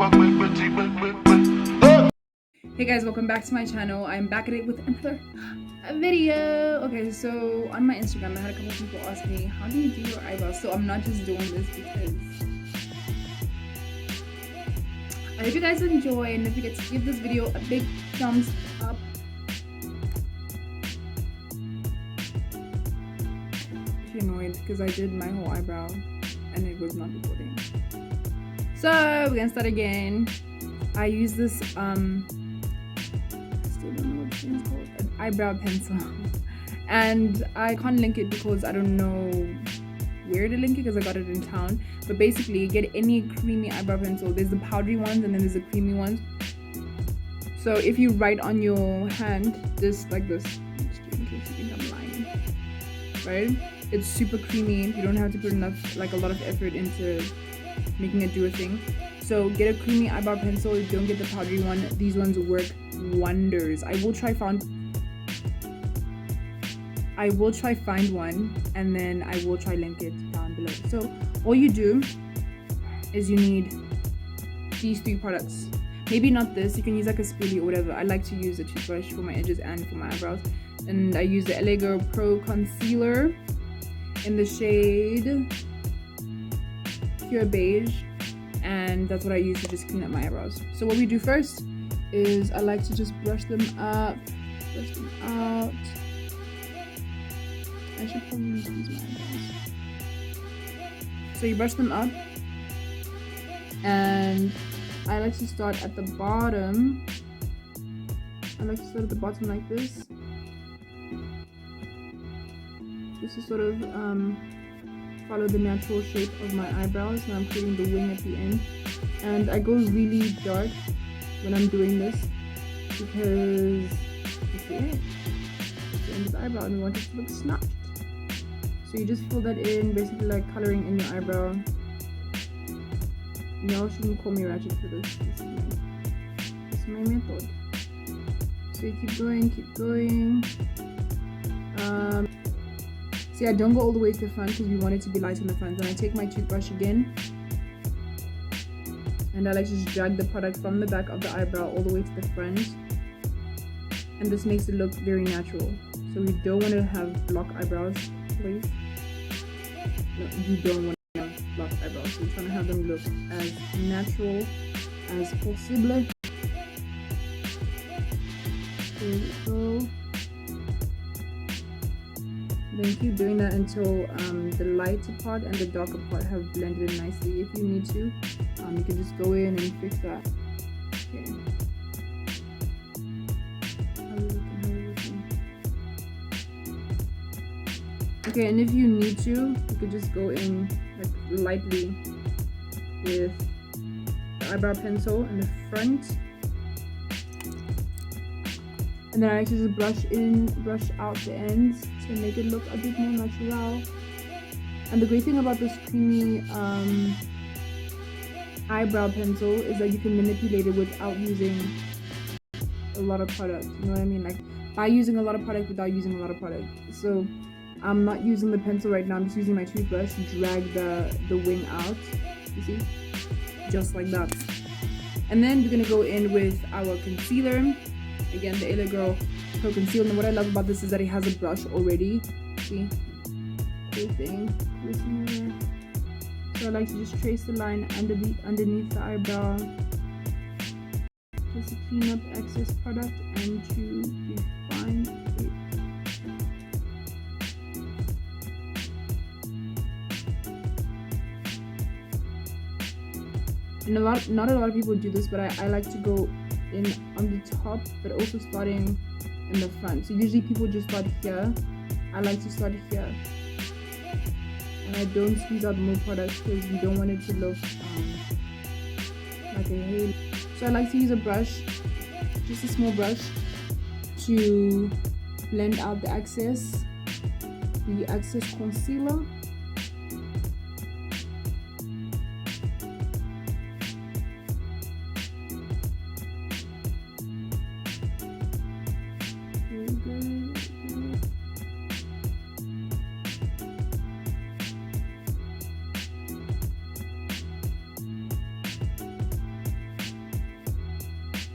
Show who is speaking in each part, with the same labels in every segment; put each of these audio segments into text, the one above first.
Speaker 1: Hey guys, welcome back to my channel. I'm back at it with another video. Okay, so on my Instagram I had a couple people ask me, how do you do your eyebrows? So I'm not just doing this because I hope you guys enjoy, and don't forget to give this video a big thumbs up. I'm annoyed because I did my whole eyebrow and it was not recording. So we're gonna start again. I use this still don't know what it's called, an eyebrow pencil, and I can't link it because I don't know where to link it because I got it in town. But basically, get any creamy eyebrow pencil. There's the powdery ones and then there's the creamy ones. So if you write on your hand, just like this, in case you think I'm lying, right? It's super creamy. You don't have to put enough, like a lot of effort into making it do a thing. So get a creamy eyebrow pencil. Don't get the powdery one. These ones work wonders. I will try find one, and then I will try link it down below. So all you do is you need these three products. Maybe not this, you can use like a spoolie or whatever. I like to use a toothbrush for my edges and for my eyebrows. And I use the LA Girl Pro Concealer in the shade Pure Beige, and that's what I use to just clean up my eyebrows. So what we do first is I like to just brush them up, brush them out. I should probably use my eyebrows. So you brush them up, and I like to start at the bottom. I like to start at the bottom like this, just to sort of follow the natural shape of my eyebrows. And I'm creating the wing at the end, and I go really dark when I'm doing this because it's the end. It's the end of the eyebrow and we want it to look snatched. So you just fill that in, basically like coloring in your eyebrow. Y'all shouldn't call me ratchet for this. This is my method. So you keep going. See, I don't go all the way to the front because we want it to be light in the front. Then I take my toothbrush again, and I like to just drag the product from the back of the eyebrow all the way to the front. And this makes it look very natural. So we don't want to have block eyebrows, please. No, you don't want to have block eyebrows. So we're trying to have them look as natural as possible. There we go. Then keep doing that until the lighter part and the darker part have blended in nicely. If you need to, you can just go in and fix that. Okay. How are we looking? Okay, and if you need to, you could just go in like lightly with the eyebrow pencil in the front. And then I like to just brush out the ends to make it look a bit more natural. And the great thing about this creamy eyebrow pencil is that you can manipulate it without using a lot of product. You know what I mean? Like by using a lot of product without using a lot of product. So I'm not using the pencil right now. I'm just using my toothbrush to drag the wing out. You see? Just like that. And then we're gonna go in with our concealer. Again, the LA Girl Pro Concealer. And what I love about this is that it has a brush already. See? Cool thing. So I like to just trace the line underneath the eyebrow, just to clean up excess product and to define it. And not a lot of people do this, but I like to go in on the top, but also starting in the front. So usually people just start here. I like to start here, and I don't squeeze out more product because we don't want it to look like a hair. So I like to use a brush, just a small brush, to blend out the excess concealer.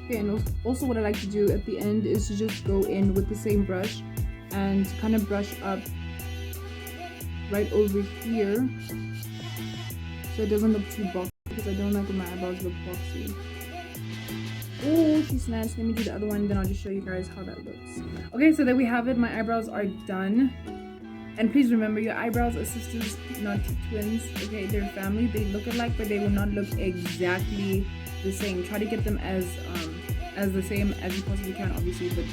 Speaker 1: Okay, and also what I like to do at the end is to just go in with the same brush and kind of brush up right over here so it doesn't look too boxy, because I don't like when my eyebrows look boxy. Oh, she snatched. Let me do the other one, then I'll just show you guys how that looks. Okay, so there we have it. My eyebrows are done. And please remember, your eyebrows are sisters, not twins. Okay, they're family. They look alike, but they will not look exactly the same. Try to get them as the same as you possibly can, obviously, but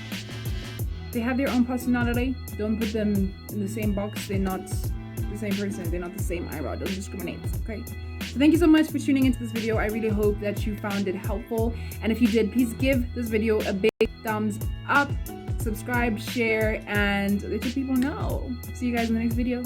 Speaker 1: they have their own personality. Don't put them in the same box. They're not the same person. They're not the same eyebrow. Don't discriminate. Okay. So thank you so much for tuning into this video. I really hope that you found it helpful. And if you did, please give this video a big thumbs up, subscribe, share, and let your people know. See you guys in the next video.